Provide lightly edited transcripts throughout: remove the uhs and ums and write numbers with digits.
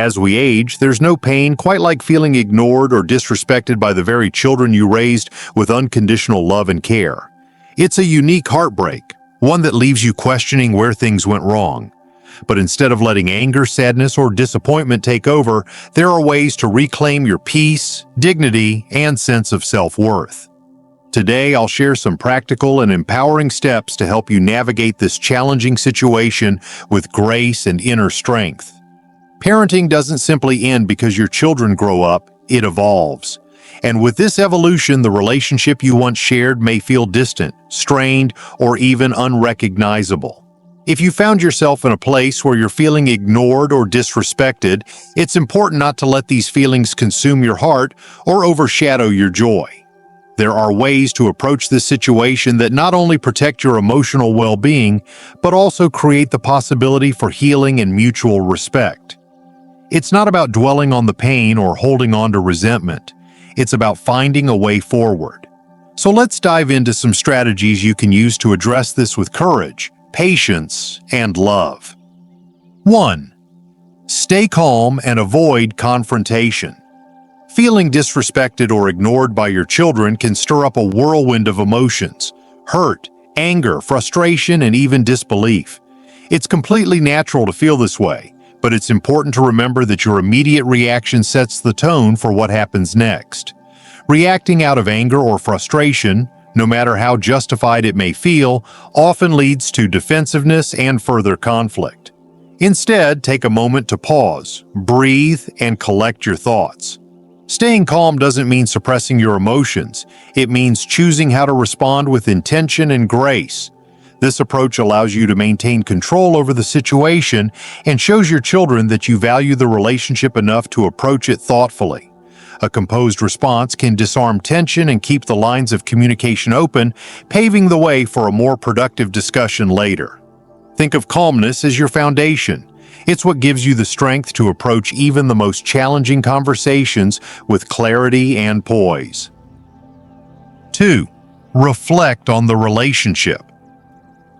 as we age, there's no pain quite like feeling ignored or disrespected by the very children you raised with unconditional love and care. It's a unique heartbreak, one that leaves you questioning where things went wrong. But instead of letting anger, sadness, or disappointment take over, there are ways to reclaim your peace, dignity, and sense of self-worth. Today, I'll share some practical and empowering steps to help you navigate this challenging situation with grace and inner strength. Parenting doesn't simply end because your children grow up, it evolves. And with this evolution, the relationship you once shared may feel distant, strained, or even unrecognizable. If you found yourself in a place where you're feeling ignored or disrespected, it's important not to let these feelings consume your heart or overshadow your joy. There are ways to approach this situation that not only protect your emotional well-being, but also create the possibility for healing and mutual respect. It's not about dwelling on the pain or holding on to resentment. It's about finding a way forward. So let's dive into some strategies you can use to address this with courage, patience, and love. 1. Stay calm and avoid confrontation. Feeling disrespected or ignored by your children can stir up a whirlwind of emotions: hurt, anger, frustration, and even disbelief. It's completely natural to feel this way, but it's important to remember that your immediate reaction sets the tone for what happens next. Reacting out of anger or frustration, no matter how justified it may feel, often leads to defensiveness and further conflict. Instead, take a moment to pause, breathe, and collect your thoughts. Staying calm doesn't mean suppressing your emotions. It means choosing how to respond with intention and grace. This approach allows you to maintain control over the situation and shows your children that you value the relationship enough to approach it thoughtfully. A composed response can disarm tension and keep the lines of communication open, paving the way for a more productive discussion later. Think of calmness as your foundation. It's what gives you the strength to approach even the most challenging conversations with clarity and poise. 2. Reflect on the relationship.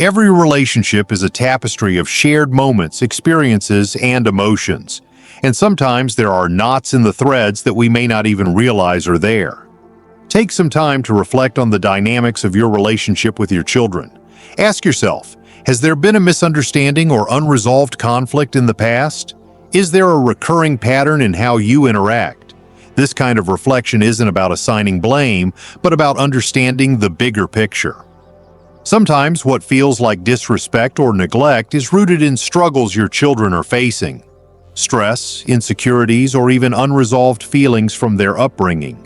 Every relationship is a tapestry of shared moments, experiences, and emotions. And sometimes there are knots in the threads that we may not even realize are there. Take some time to reflect on the dynamics of your relationship with your children. Ask yourself, has there been a misunderstanding or unresolved conflict in the past? Is there a recurring pattern in how you interact? This kind of reflection isn't about assigning blame, but about understanding the bigger picture. Sometimes what feels like disrespect or neglect is rooted in struggles your children are facing. Stress, insecurities, or even unresolved feelings from their upbringing.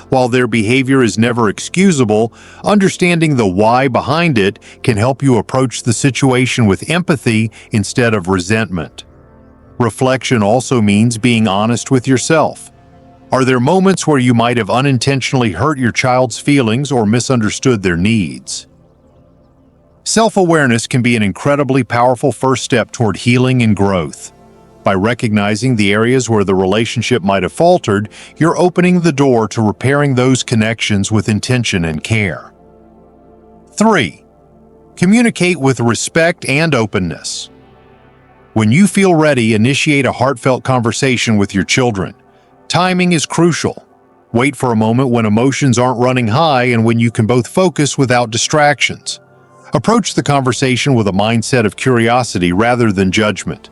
While their behavior is never excusable, understanding the why behind it can help you approach the situation with empathy instead of resentment. Reflection also means being honest with yourself. Are there moments where you might have unintentionally hurt your child's feelings or misunderstood their needs? Self-awareness can be an incredibly powerful first step toward healing and growth. By recognizing the areas where the relationship might have faltered, you're opening the door to repairing those connections with intention and care. 3. Communicate with respect and openness. When you feel ready, initiate a heartfelt conversation with your children. Timing is crucial. Wait for a moment when emotions aren't running high and when you can both focus without distractions. Approach the conversation with a mindset of curiosity rather than judgment.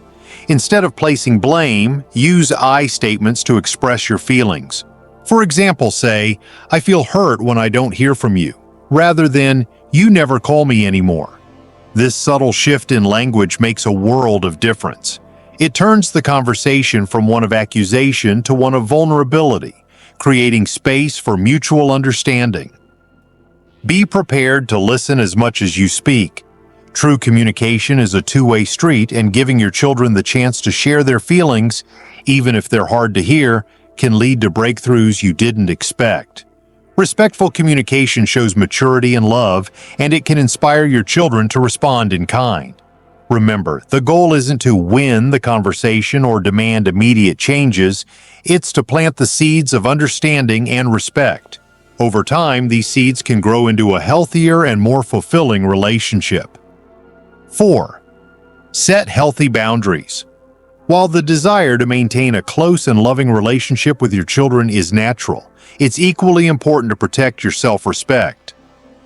Instead of placing blame, use I statements to express your feelings. For example, say, "I feel hurt when I don't hear from you," rather than, "You never call me anymore." This subtle shift in language makes a world of difference. It turns the conversation from one of accusation to one of vulnerability, creating space for mutual understanding. Be prepared to listen as much as you speak. True communication is a two-way street, and giving your children the chance to share their feelings, even if they're hard to hear, can lead to breakthroughs you didn't expect. Respectful communication shows maturity and love, and it can inspire your children to respond in kind. Remember, the goal isn't to win the conversation or demand immediate changes, it's to plant the seeds of understanding and respect. Over time, these seeds can grow into a healthier and more fulfilling relationship. 4. Set healthy boundaries. While the desire to maintain a close and loving relationship with your children is natural, it's equally important to protect your self-respect.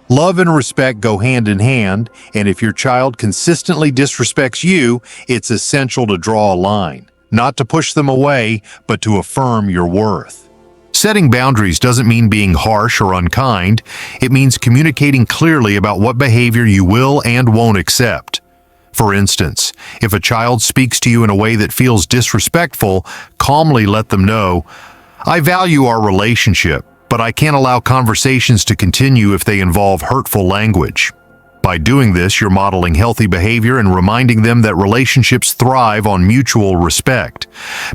Love and respect go hand in hand, and if your child consistently disrespects you, it's essential to draw a line, not to push them away, but to affirm your worth. Setting boundaries doesn't mean being harsh or unkind. It means communicating clearly about what behavior you will and won't accept. For instance, if a child speaks to you in a way that feels disrespectful, calmly let them know, "I value our relationship, but I can't allow conversations to continue if they involve hurtful language." By doing this, you're modeling healthy behavior and reminding them that relationships thrive on mutual respect.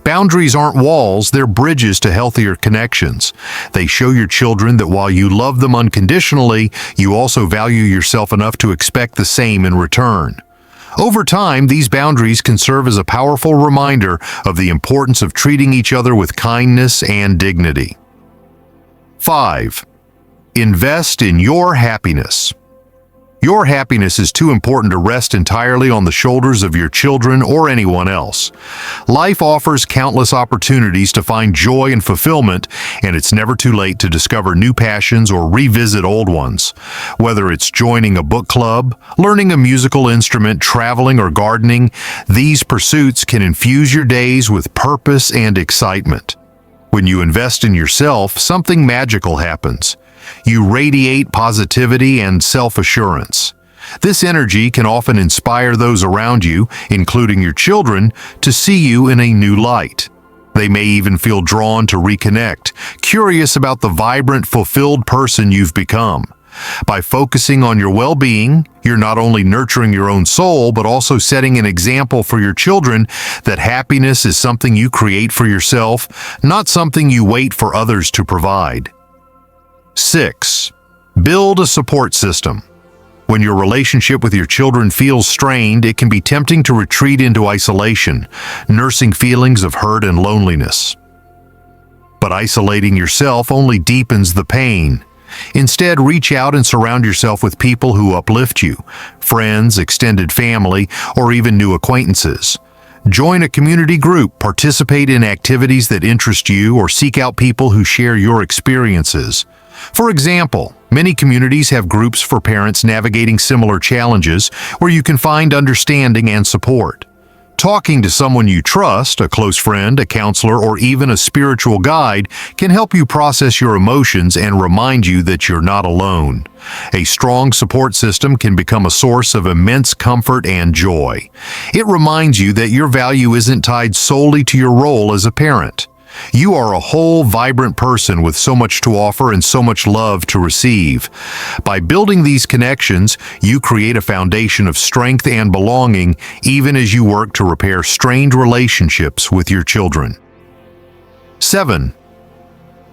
Boundaries aren't walls, they're bridges to healthier connections. They show your children that while you love them unconditionally, you also value yourself enough to expect the same in return. Over time, these boundaries can serve as a powerful reminder of the importance of treating each other with kindness and dignity. 5. Invest in your happiness. Your happiness is too important to rest entirely on the shoulders of your children or anyone else. Life offers countless opportunities to find joy and fulfillment, and it's never too late to discover new passions or revisit old ones. Whether it's joining a book club, learning a musical instrument, traveling, or gardening, these pursuits can infuse your days with purpose and excitement. When you invest in yourself, something magical happens. You radiate positivity and self-assurance. This energy can often inspire those around you, including your children, to see you in a new light. They may even feel drawn to reconnect, curious about the vibrant, fulfilled person you've become. By focusing on your well-being, you're not only nurturing your own soul, but also setting an example for your children that happiness is something you create for yourself, not something you wait for others to provide. 6. Build a support system. When your relationship with your children feels strained, it can be tempting to retreat into isolation, nursing feelings of hurt and loneliness. But isolating yourself only deepens the pain. Instead, reach out and surround yourself with people who uplift you, friends, extended family, or even new acquaintances. Join a community group, participate in activities that interest you, or seek out people who share your experiences. For example, many communities have groups for parents navigating similar challenges where you can find understanding and support. Talking to someone you trust, a close friend, a counselor, or even a spiritual guide, can help you process your emotions and remind you that you're not alone. A strong support system can become a source of immense comfort and joy. It reminds you that your value isn't tied solely to your role as a parent. You are a whole, vibrant person with so much to offer and so much love to receive. By building these connections, you create a foundation of strength and belonging, even as you work to repair strained relationships with your children. 7.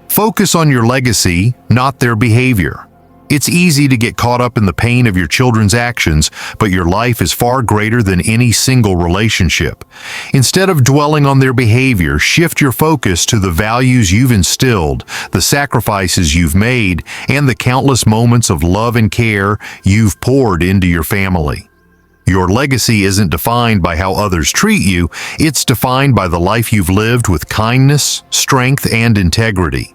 Focus on your legacy, not their behavior. It's easy to get caught up in the pain of your children's actions, but your life is far greater than any single relationship. Instead of dwelling on their behavior, shift your focus to the values you've instilled, the sacrifices you've made, and the countless moments of love and care you've poured into your family. Your legacy isn't defined by how others treat you, it's defined by the life you've lived with kindness, strength, and integrity.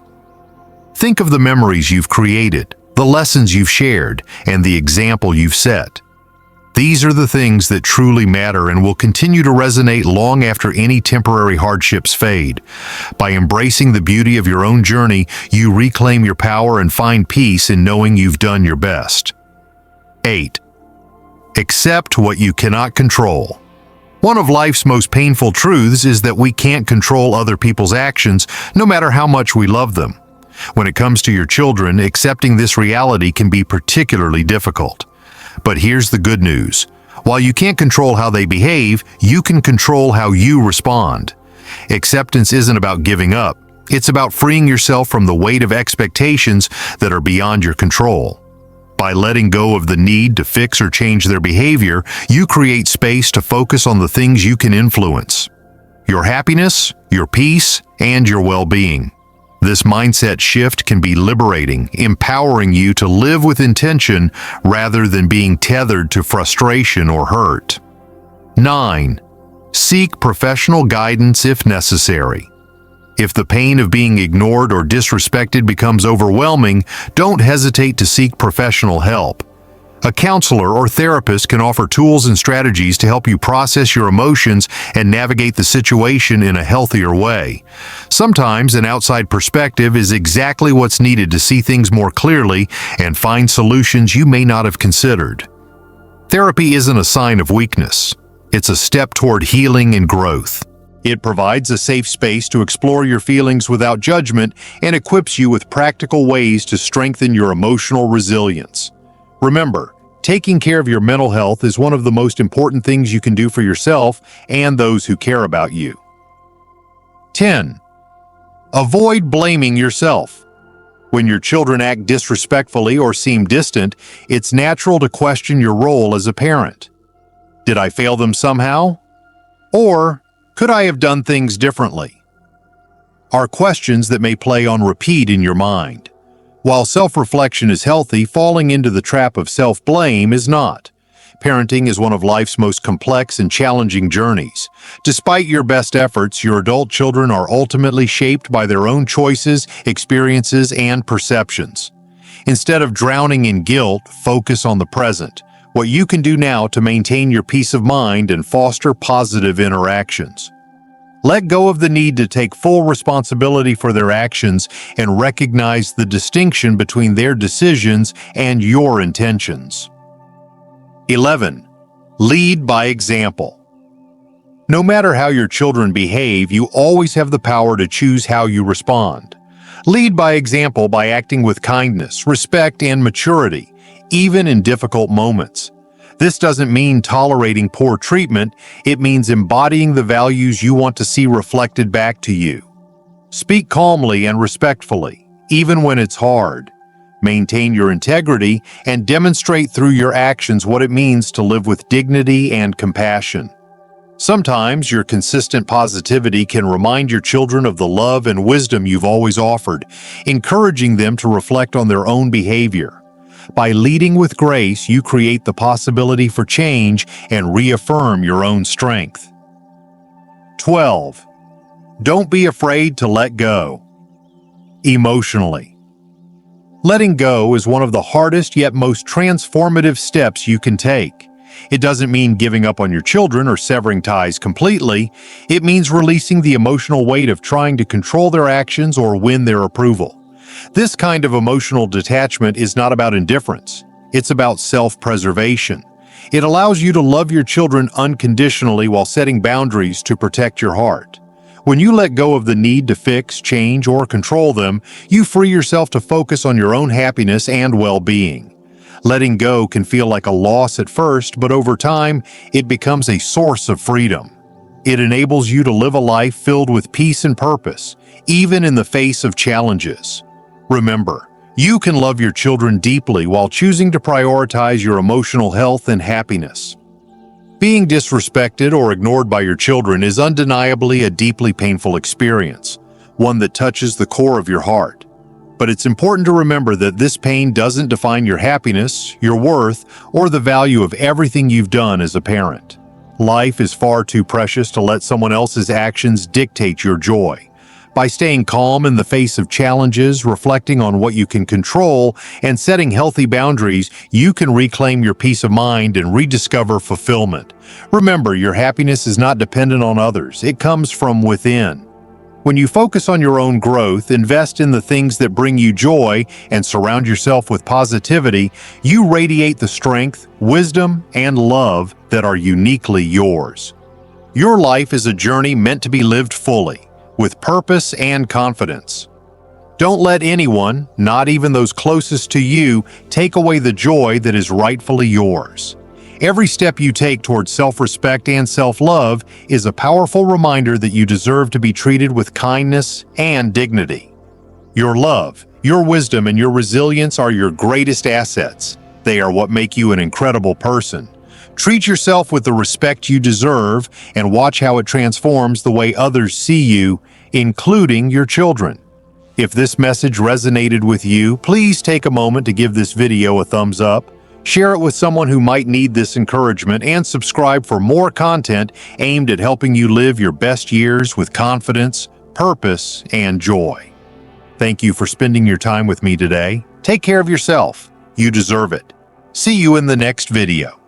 Think of the memories you've created, the lessons you've shared, and the example you've set. These are the things that truly matter and will continue to resonate long after any temporary hardships fade. By embracing the beauty of your own journey, you reclaim your power and find peace in knowing you've done your best. 8. Accept what you cannot control. One of life's most painful truths is that we can't control other people's actions, no matter how much we love them. When it comes to your children, accepting this reality can be particularly difficult. But here's the good news. While you can't control how they behave, you can control how you respond. Acceptance isn't about giving up. It's about freeing yourself from the weight of expectations that are beyond your control. By letting go of the need to fix or change their behavior, you create space to focus on the things you can influence: your happiness, your peace, and your well-being. This mindset shift can be liberating, empowering you to live with intention rather than being tethered to frustration or hurt. 9. Seek professional guidance if necessary. If the pain of being ignored or disrespected becomes overwhelming, don't hesitate to seek professional help. A counselor or therapist can offer tools and strategies to help you process your emotions and navigate the situation in a healthier way. Sometimes an outside perspective is exactly what's needed to see things more clearly and find solutions you may not have considered. Therapy isn't a sign of weakness. It's a step toward healing and growth. It provides a safe space to explore your feelings without judgment and equips you with practical ways to strengthen your emotional resilience. Remember, taking care of your mental health is one of the most important things you can do for yourself and those who care about you. 10. Avoid blaming yourself. When your children act disrespectfully or seem distant, it's natural to question your role as a parent. Did I fail them somehow? Or could I have done things differently? Are questions that may play on repeat in your mind. While self-reflection is healthy, falling into the trap of self-blame is not. Parenting is one of life's most complex and challenging journeys. Despite your best efforts, your adult children are ultimately shaped by their own choices, experiences, and perceptions. Instead of drowning in guilt, focus on the present. What you can do now to maintain your peace of mind and foster positive interactions. Let go of the need to take full responsibility for their actions and recognize the distinction between their decisions and your intentions. 11. Lead by example. No matter how your children behave, you always have the power to choose how you respond. Lead by example by acting with kindness, respect, and maturity, even in difficult moments. This doesn't mean tolerating poor treatment, it means embodying the values you want to see reflected back to you. Speak calmly and respectfully, even when it's hard. Maintain your integrity and demonstrate through your actions what it means to live with dignity and compassion. Sometimes your consistent positivity can remind your children of the love and wisdom you've always offered, encouraging them to reflect on their own behavior. By leading with grace, you create the possibility for change and reaffirm your own strength. 12. Don't be afraid to let go. Emotionally. Letting go is one of the hardest yet most transformative steps you can take. It doesn't mean giving up on your children or severing ties completely. It means releasing the emotional weight of trying to control their actions or win their approval. This kind of emotional detachment is not about indifference. It's about self-preservation. It allows you to love your children unconditionally while setting boundaries to protect your heart. When you let go of the need to fix, change, or control them, you free yourself to focus on your own happiness and well-being. Letting go can feel like a loss at first, but over time, it becomes a source of freedom. It enables you to live a life filled with peace and purpose, even in the face of challenges. Remember, you can love your children deeply while choosing to prioritize your emotional health and happiness. Being disrespected or ignored by your children is undeniably a deeply painful experience, one that touches the core of your heart. But it's important to remember that this pain doesn't define your happiness, your worth, or the value of everything you've done as a parent. Life is far too precious to let someone else's actions dictate your joy. By staying calm in the face of challenges, reflecting on what you can control, and setting healthy boundaries, you can reclaim your peace of mind and rediscover fulfillment. Remember, your happiness is not dependent on others. It comes from within. When you focus on your own growth, invest in the things that bring you joy, and surround yourself with positivity, you radiate the strength, wisdom, and love that are uniquely yours. Your life is a journey meant to be lived fully, with purpose and confidence. Don't let anyone, not even those closest to you, take away the joy that is rightfully yours. Every step you take towards self-respect and self-love is a powerful reminder that you deserve to be treated with kindness and dignity. Your love, your wisdom, and your resilience are your greatest assets. They are what make you an incredible person. Treat yourself with the respect you deserve and watch how it transforms the way others see you, including your children. If this message resonated with you, please take a moment to give this video a thumbs up. Share it with someone who might need this encouragement, and subscribe for more content aimed at helping you live your best years with confidence, purpose, and joy. Thank you for spending your time with me today. Take care of yourself. You deserve it. See you in the next video.